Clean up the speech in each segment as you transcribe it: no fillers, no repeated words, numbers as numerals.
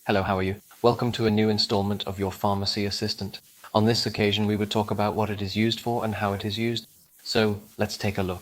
Hello, how are you? Welcome to a new installment of your pharmacy assistant. On this occasion, we will talk about what it is used for and how it is used. So let's take a look.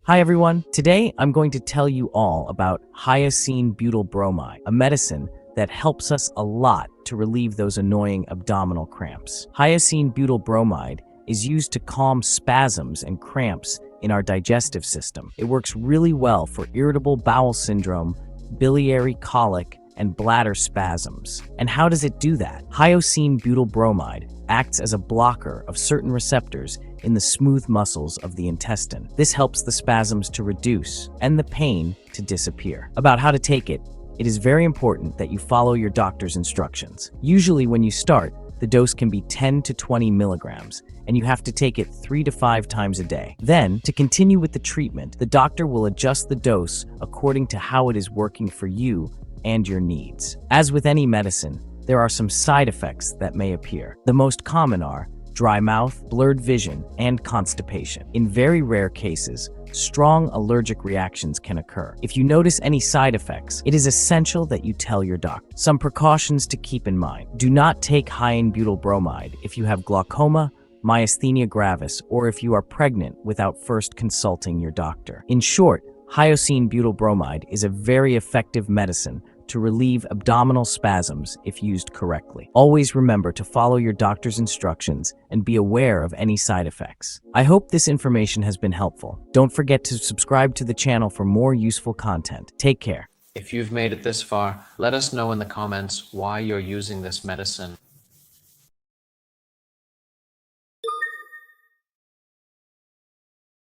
Hi everyone, today I'm going to tell you all about hyoscine butyl bromide, a medicine that helps us a lot to relieve those annoying abdominal cramps. Hyoscine butyl bromide is used to calm spasms and cramps in our digestive system. It works really well for irritable bowel syndrome, biliary colic, and bladder spasms. And how does it do that? Hyoscine butyl bromide acts as a blocker of certain receptors in the smooth muscles of the intestine. This helps the spasms to reduce and the pain to disappear. About how to take it, it is very important that you follow your doctor's instructions. Usually when you start, the dose can be 10 to 20 milligrams, and you have to take it 3 to 5 times a day. Then, to continue with the treatment, the doctor will adjust the dose according to how it is working for you and your needs. As with any medicine, there are some side effects that may appear. The most common are dry mouth, blurred vision, and constipation. In very rare cases, strong allergic reactions can occur. If you notice any side effects, it is essential that you tell your doctor. Some precautions to keep in mind. Do not take hyoscine butyl bromide if you have glaucoma, myasthenia gravis, or if you are pregnant without first consulting your doctor. In short, hyoscine butyl bromide is a very effective medicine to relieve abdominal spasms if used correctly. Always remember to follow your doctor's instructions and be aware of any side effects. I hope this information has been helpful. Don't forget to subscribe to the channel for more useful content. Take care. If you've made it this far, let us know in the comments why you're using this medicine.